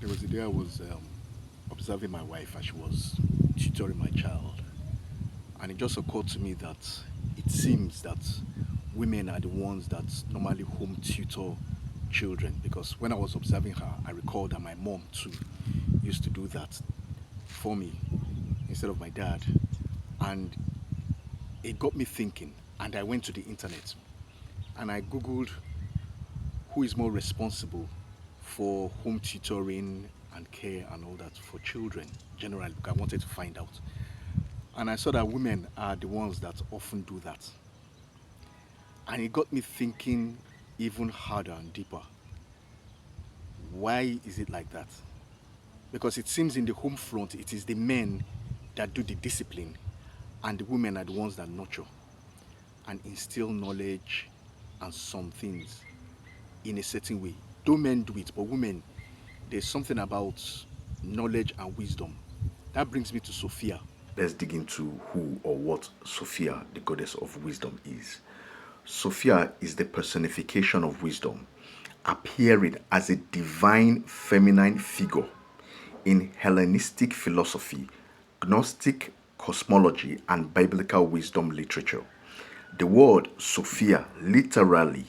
There was a day I was observing my wife as she was tutoring my child, and it just occurred to me that it seems that women are the ones that normally home tutor children. Because when I was observing her, I recalled that my mom too used to do that for me instead of my dad, and it got me thinking. And I went to the internet and I googled who is more responsible for home tutoring and care and all that for children generally, because I wanted to find out. And I saw that women are the ones that often do that. And it got me thinking even harder and deeper. Why is it like that? Because it seems in the home front, it is the men that do the discipline, and the women are the ones that nurture and instill knowledge and some things in a certain way. Though men do it, but women, there's something about knowledge and wisdom. That brings me to Sophia. Let's dig into who or what Sophia, the goddess of wisdom, is. Sophia is the personification of wisdom, appearing as a divine feminine figure in Hellenistic philosophy, Gnostic cosmology, and biblical wisdom literature. The word Sophia literally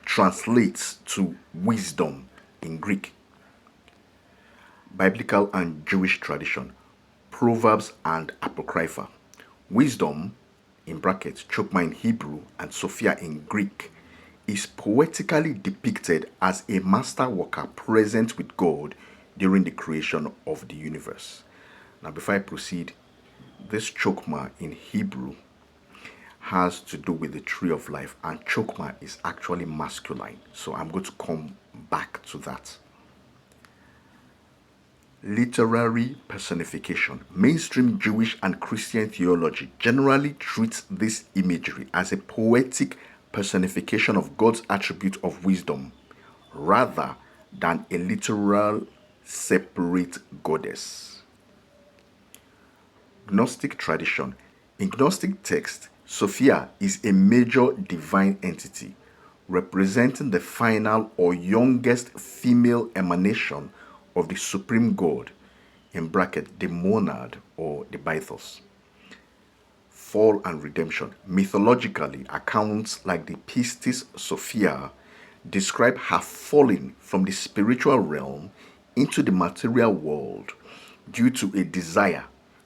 translates to wisdom in Greek. Biblical and Jewish tradition, Proverbs and Apocrypha. Wisdom, in brackets, Chokmah in Hebrew and Sophia in Greek, is poetically depicted as a master worker present with God during the creation of the universe. Now, before I proceed, this Chokmah in Hebrew has to do with the tree of life, and Chokmah is actually masculine. So I'm going to come back to that. Literary personification. Mainstream Jewish and Christian theology generally treats this imagery as a poetic personification of God's attribute of wisdom rather than a literal separate goddess. Gnostic tradition. In Gnostic text, Sophia is a major divine entity representing the final or youngest female emanation of the supreme god, in bracket, the monad or the bythos. Fall and redemption. Mythologically, accounts like the Pistis Sophia describe her falling from the spiritual realm into the material world due to a desire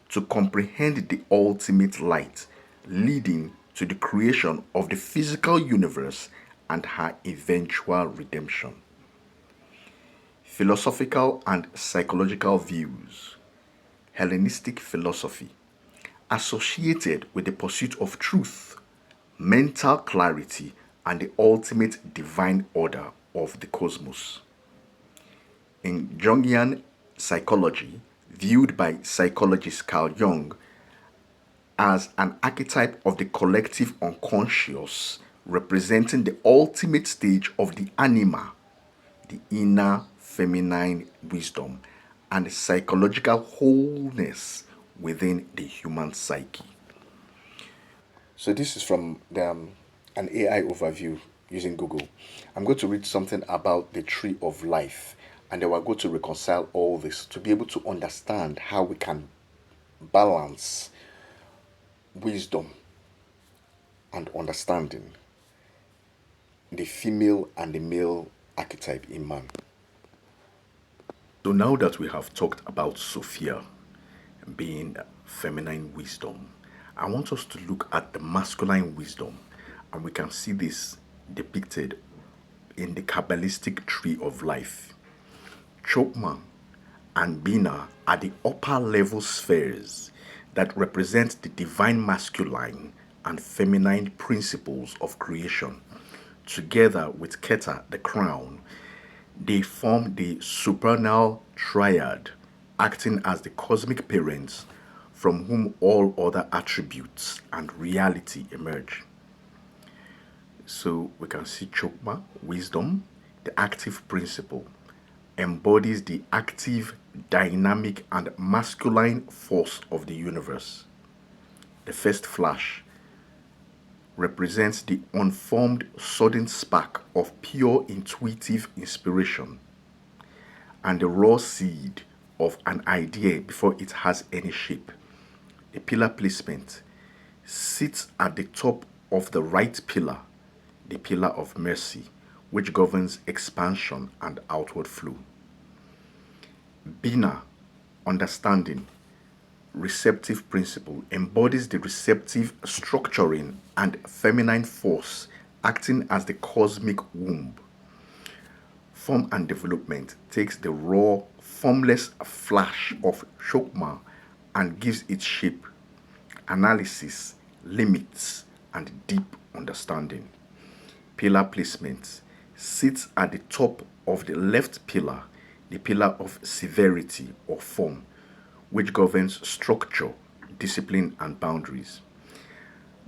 to comprehend the ultimate light, leading to the creation of the physical universe and her eventual redemption. Philosophical and psychological views. Hellenistic philosophy, associated with the pursuit of truth, mental clarity, and the ultimate divine order of the cosmos. In Jungian psychology, viewed by psychologist Carl Jung as an archetype of the collective unconscious, representing the ultimate stage of the anima, the inner feminine wisdom, and psychological wholeness within the human psyche. So this is from an AI overview using Google. I'm going to read something about the tree of life, and then we're going to reconcile all this to be able to understand how we can balance wisdom and understanding the female and the male archetype in man. So now that we have talked about Sophia being feminine wisdom, I want us to look at the masculine wisdom, and we can see this depicted in the Kabbalistic tree of life. Chokmah and Bina are the upper level spheres that represent the divine masculine and feminine principles of creation. Together with Keter, the crown, they form the supernal triad, acting as the cosmic parents from whom all other attributes and reality emerge. So we can see Chokmah, wisdom, the active principle, embodies the active, dynamic, and masculine force of the universe. The first flash represents the unformed sudden spark of pure intuitive inspiration. and the raw seed of an idea before it has any shape. The pillar placement sits at the top of the right pillar, the pillar of mercy, which governs expansion and outward flow. Bina, understanding, receptive principle, embodies the receptive structuring and feminine force acting as the cosmic womb. Form and development takes the raw, formless flash of Chokmah and gives it shape, analysis, limits, and deep understanding. Pillar placement sits at the top of the left pillar, the pillar of severity or form, which governs structure, discipline, and boundaries.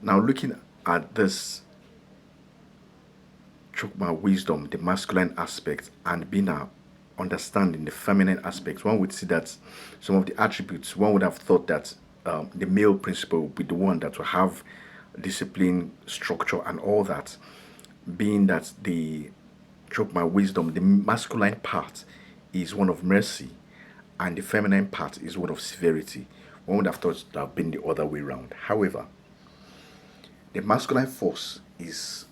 Now, looking at this Chokmah wisdom, the masculine aspect, and Bina understanding, the feminine aspect, one would see that some of the attributes, one would have thought that the male principle would be the one that will have discipline, structure, and all that, being that the Chokmah wisdom, the masculine part is one of mercy, and the feminine part is one of severity. One would have thought it would have been the other way around. However, the masculine force is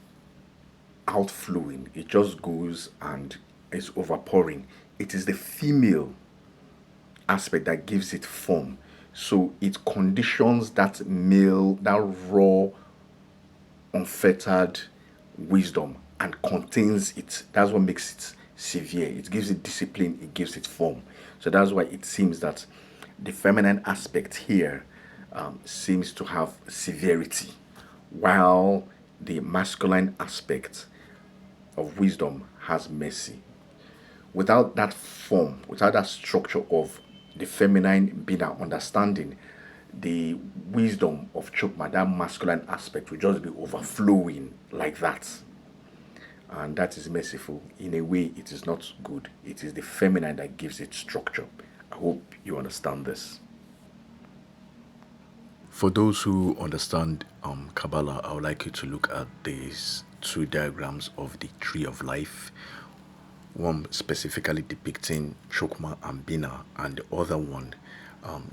outflowing, it just goes and is overpouring. It is the female aspect that gives it form. So it conditions that male, that raw, unfettered wisdom and contains it. That's what makes it severe. It gives it discipline, it gives it form. So that's why it seems that the feminine aspect here seems to have severity, while the masculine aspect of wisdom has mercy. Without that form, without that structure of the feminine Bina understanding, the wisdom of Chokmah, that masculine aspect, will just be overflowing like that. And that is merciful. In a way, it is not good. It is the feminine that gives it structure. I hope you understand this. For those who understand Kabbalah, I would like you to look at these two diagrams of the tree of life. One specifically depicting Chokmah and Bina, and the other one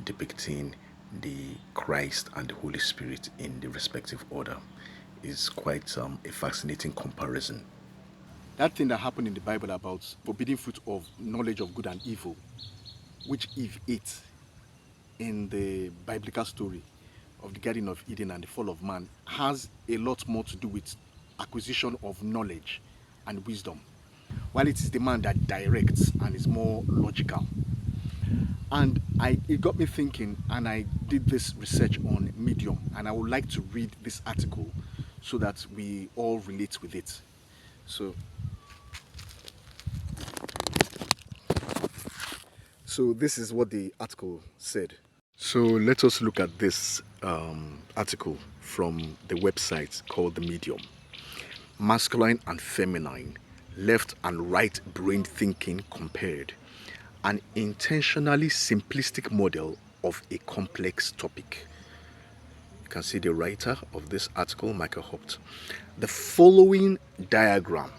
depicting the Christ and the Holy Spirit in the respective order. Is quite a fascinating comparison. That thing that happened in the Bible about forbidden fruit of knowledge of good and evil, which Eve ate in the biblical story of the Garden of Eden and the fall of man, has a lot more to do with acquisition of knowledge and wisdom, while it is the man that directs and is more logical. And it got me thinking, and I did this research on Medium, and I would like to read this article so that we all relate with it. So this is what the article said. So let us look at this article from the website called The Medium. Masculine and feminine, left and right brain thinking compared. An intentionally simplistic model of a complex topic. You can see the writer of this article, Michael Hopt. The following diagram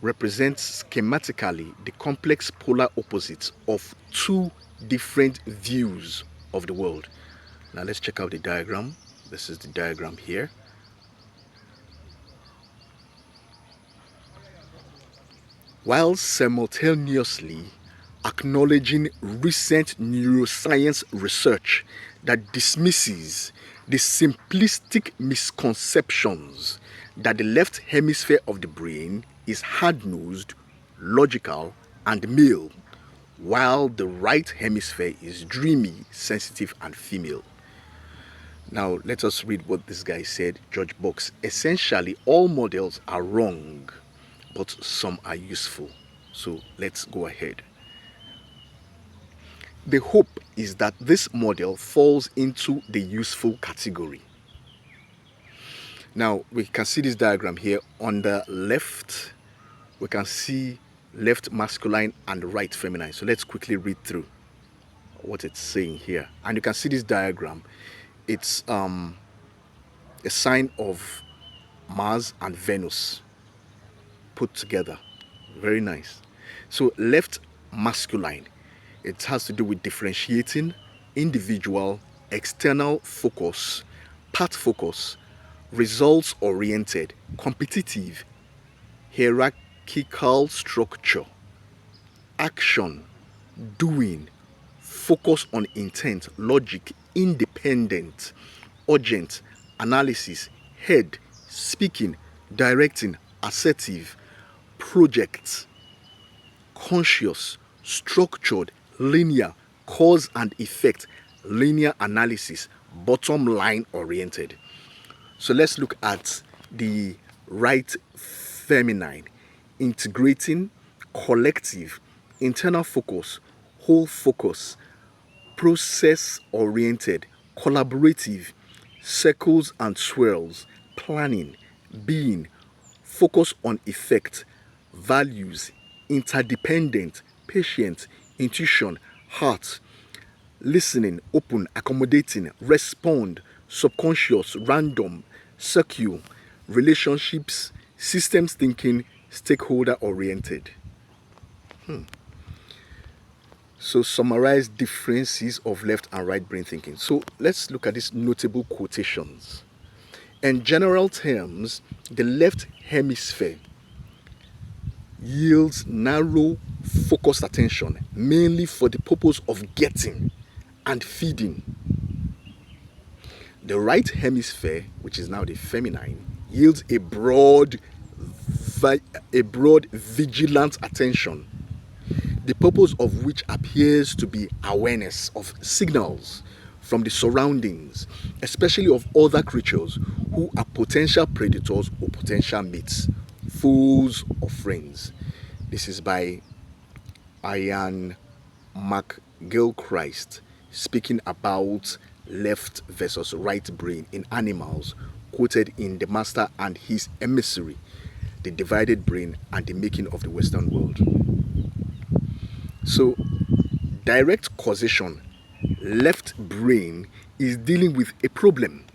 represents schematically the complex polar opposites of two different views of the world. Now let's check out the diagram. This is the diagram here. While simultaneously acknowledging recent neuroscience research that dismisses the simplistic misconceptions that the left hemisphere of the brain is hard-nosed, logical, and male, while the right hemisphere is dreamy, sensitive, and female. Now, let us read what this guy said, George Box. Essentially, all models are wrong, but some are useful. So let's go ahead. The hope is that this model falls into the useful category. Now, we can see this diagram here. On the left, we can see left masculine and right feminine. So let's quickly read through what it's saying here. And you can see this diagram. It's a sign of Mars and Venus put together. Very nice. So left masculine, it has to do with differentiating individual, external focus, path focus, results oriented, competitive, hierarchical structure, action, doing, focus on intent, logic, independent, urgent, analysis, head, speaking, directing, assertive, project, conscious, structured, linear, cause and effect, linear analysis, bottom line oriented. So let's look at the right feminine, integrating, collective, internal focus, whole focus, process oriented, collaborative, circles and swirls, planning, being, focus on effect, values, interdependent, patient, intuition, heart, listening, open, accommodating, respond, subconscious, random, circle, relationships, systems thinking, stakeholder oriented. So summarize differences of left and right brain thinking. So let's look at these notable quotations. In general terms, the left hemisphere yields narrow, focused attention, mainly for the purpose of getting and feeding. The right hemisphere, which is now the feminine, yields a broad, vigilant attention, the purpose of which appears to be awareness of signals from the surroundings, especially of other creatures who are potential predators or potential mates, foes or friends. This is by Ian McGilchrist, speaking about left versus right brain in animals, quoted in The Master and His Emissary, The Divided Brain and the Making of the Western World. So, direct causation, left brain is dealing with a problem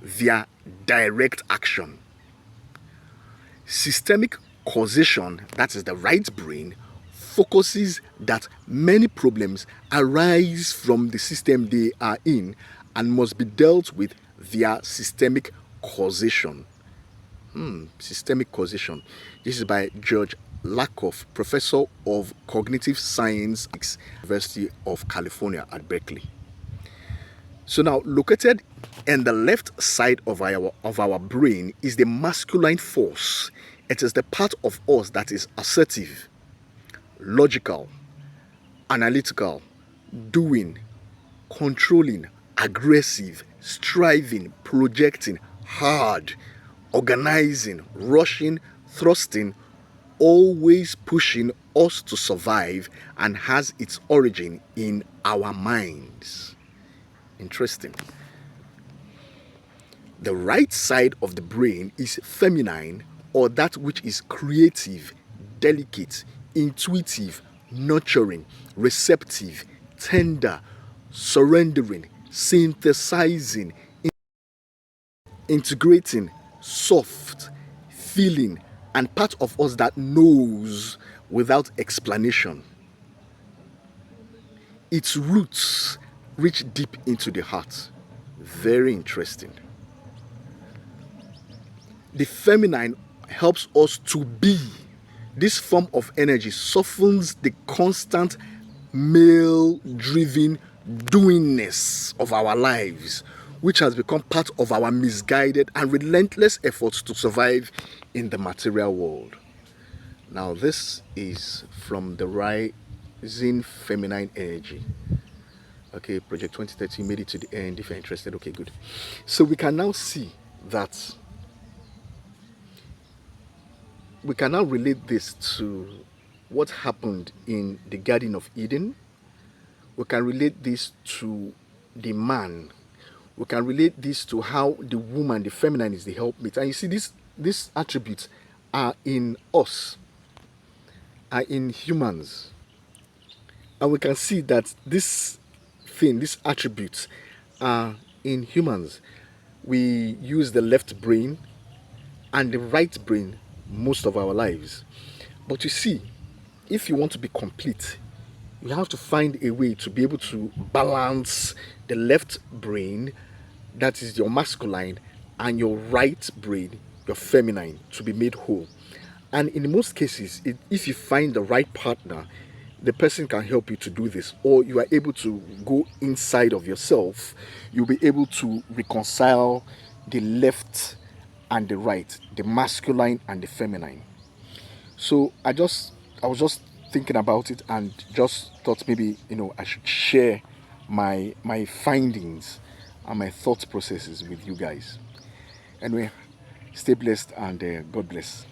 via direct action. Systemic causation, that is the right brain, focuses that many problems arise from the system they are in and must be dealt with via systemic causation. Systemic causation. This is by George Lakoff, professor of cognitive science, University of California at Berkeley. So now, located in the left side of our brain is the masculine force. It is the part of us that is assertive, logical, analytical, doing, controlling, aggressive, striving, projecting, hard, organizing, rushing, thrusting, always pushing us to survive, and has its origin in our minds. Interesting. The right side of the brain is feminine, or that which is creative, delicate, intuitive, nurturing, receptive, tender, surrendering, synthesizing, integrating, soft, feeling, and part of us that knows without explanation. Its roots reach deep into the heart. Very interesting. The feminine helps us to be. This form of energy softens the constant male-driven doingness of our lives, which has become part of our misguided and relentless efforts to survive in the material world. Now, this is from the Rising Feminine Energy. Okay, Project 2030 made it to the end. If you're interested, okay, good. So we can now see that we can now relate this to what happened in the Garden of Eden. We can relate this to the man. We can relate this to how the woman, the feminine, is the helpmate. And you see, these attributes are in us, are in humans. And we can see that these attributes are in humans. We use the left brain and the right brain most of our lives. But you see, if you want to be complete, you have to find a way to be able to balance the left brain, that is your masculine, and your right brain, your feminine, to be made whole. And in most cases, if you find the right partner, the person can help you to do this, or you are able to go inside of yourself. You'll be able to reconcile the left and the right, the masculine and the feminine. So I was just thinking about it and just thought maybe I should share my findings and my thought processes with you guys. Anyway, stay blessed and God bless.